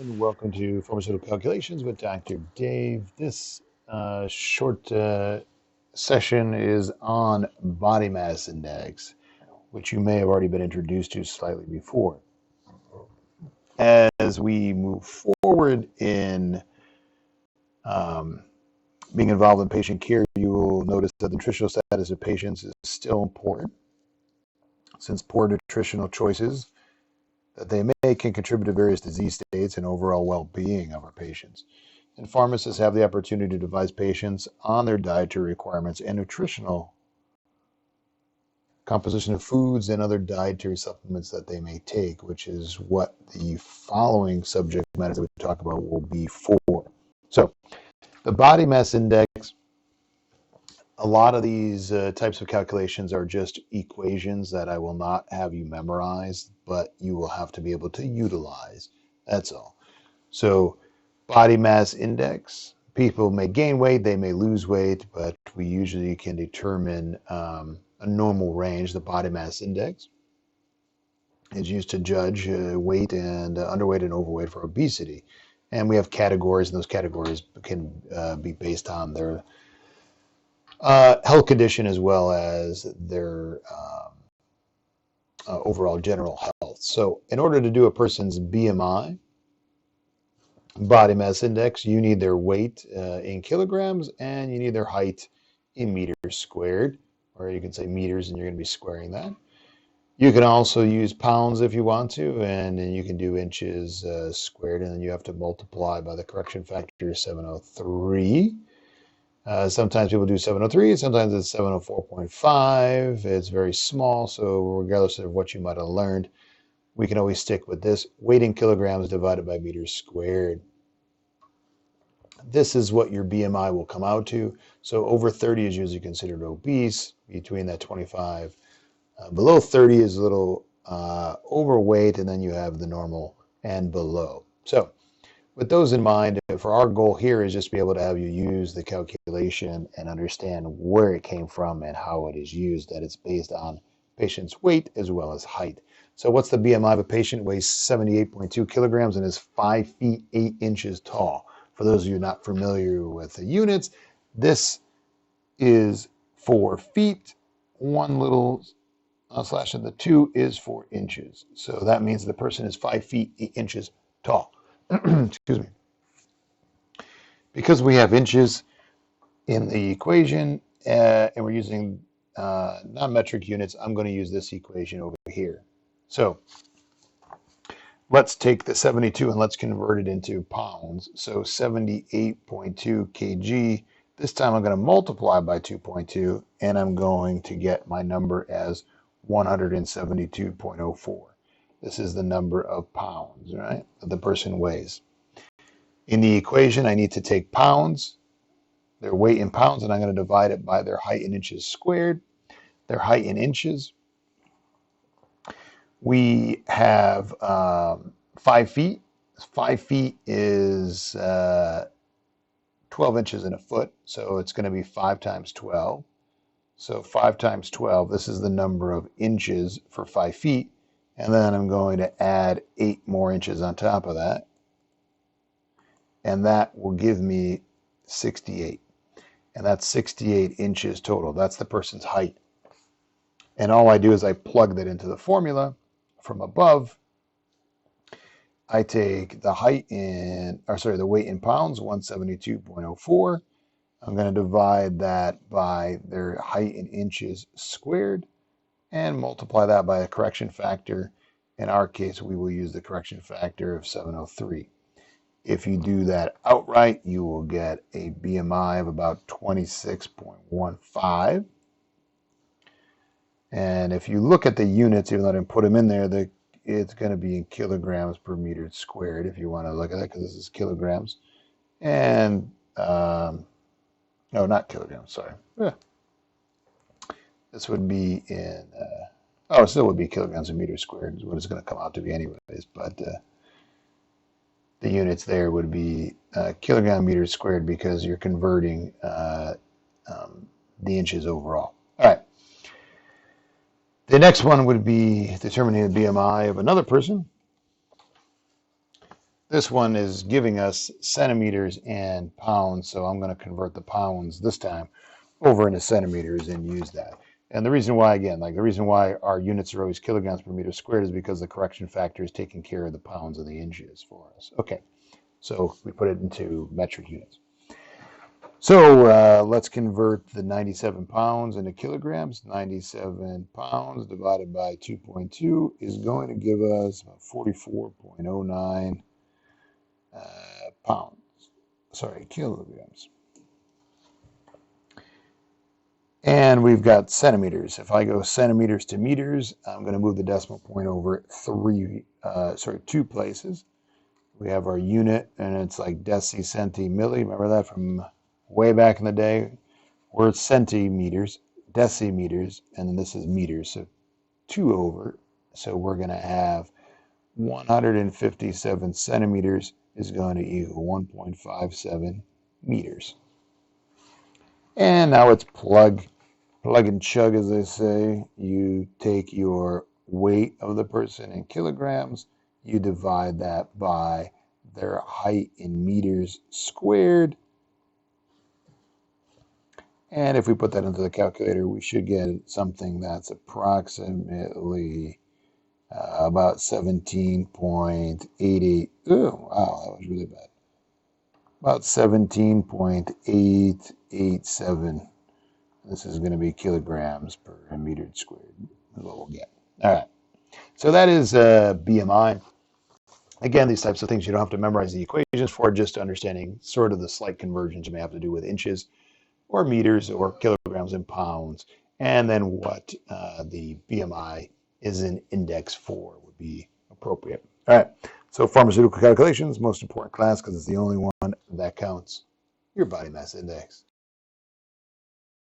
and welcome to Pharmaceutical Calculations with Dr. Dave. This short session is on body mass index, which you may have already been introduced to slightly before. As we move forward in being involved in patient care, you will notice that the nutritional status of patients is still important, since poor nutritional choices that they make can contribute to various disease states and overall well-being of our patients. And pharmacists have the opportunity to advise patients on their dietary requirements and nutritional composition of foods and other dietary supplements that they may take, which is what the following subject matter that we talk about will be for. So, the body mass index, a lot of these types of calculations are just equations that I will not have you memorize, but you will have to be able to utilize. That's all. So, body mass index, people may gain weight, they may lose weight, but we usually can determine a normal range. The body mass index is used to judge weight and underweight and overweight for obesity. And we have categories, and those categories can be based on their health condition as well as their overall general health. So in order to do a person's BMI, body mass index, you need their weight in kilograms and you need their height in meters squared, or you can say meters and you're going to be squaring that. You can also use pounds if you want to, and then you can do inches squared, and then you have to multiply by the correction factor 703. Sometimes people do 703, sometimes it's 704.5. It's very small, so regardless of what you might have learned, we can always stick with this. Weight in kilograms divided by meters squared. This is what your BMI will come out to. So over 30 is usually considered obese. Between that 25, below 30 is a little overweight, and then you have the normal and below. So with those in mind, for our goal here is just to be able to have you use the calculation and understand where it came from and how it is used, that it's based on patient's weight as well as height. So what's the BMI of a patient? Weighs 78.2 kilograms and is 5 feet 8 inches tall. For those of you not familiar with the units, this is for feet. One little slash of the 2 is for inches. So that means the person is 5 feet 8 inches tall. Excuse me. Because we have inches in the equation and we're using non-metric units, I'm going to use this equation over here. So let's take the 72 and let's convert it into pounds. So 78.2 kg. This time I'm going to multiply by 2.2 and I'm going to get my number as 172.04. This is the number of pounds, right, that the person weighs. In the equation, I need to take pounds, their weight in pounds, and I'm going to divide it by their height in inches squared. Their height in inches, we have 5 feet. 5 feet is 12 inches in a foot, so it's going to be 5 times 12. So 5 times 12, this is the number of inches for 5 feet. And then I'm going to add 8 more inches on top of that. And that will give me 68. And that's 68 inches total. That's the person's height. And all I do is I plug that into the formula from above. I take the height the weight in pounds, 172.04. I'm going to divide that by their height in inches squared and multiply that by a correction factor. In our case, we will use the correction factor of 703. If you do that outright, you will get a BMI of about 26.15. And if you look at the units, even though I didn't put them in there, it's going to be in kilograms per meter squared if you want to look at that, because this is kilograms. And, no, not kilograms, sorry. This would be in, it still would be kilograms per meter squared is what it's going to come out to be anyways, but the units there would be kilogram meters squared because you're converting the inches overall. All right. The next one would be determining the BMI of another person. This one is giving us centimeters and pounds, so I'm going to convert the pounds this time over into centimeters and use that. And the reason why, again, like the reason why our units are always kilograms per meter squared is because the correction factor is taking care of the pounds and the inches for us. Okay, so we put it into metric units. So let's convert the 97 pounds into kilograms. 97 pounds divided by 2.2 is going to give us 44.09 kilograms. And we've got centimeters. If I go centimeters to meters, I'm going to move the decimal point over two places. We have our unit, and it's like deci, centi, milli. Remember that from way back in the day? We're centimeters, decimeters, and then this is meters. So 2 over. So we're going to have 157 centimeters is going to equal 1.57 meters. And now it's plug and chug, as they say. You take your weight of the person in kilograms, you divide that by their height in meters squared. And if we put that into the calculator, we should get something that's approximately about 17.88. Oh, wow, that was really bad. About 17.887. This is going to be kilograms per meter squared. Is what we'll get. All right. So that is BMI. Again, these types of things you don't have to memorize the equations for, just understanding sort of the slight conversions you may have to do with inches or meters or kilograms and pounds, and then what the BMI is an index for would be appropriate. All right, so pharmaceutical calculations, most important class because it's the only one that counts, your body mass index.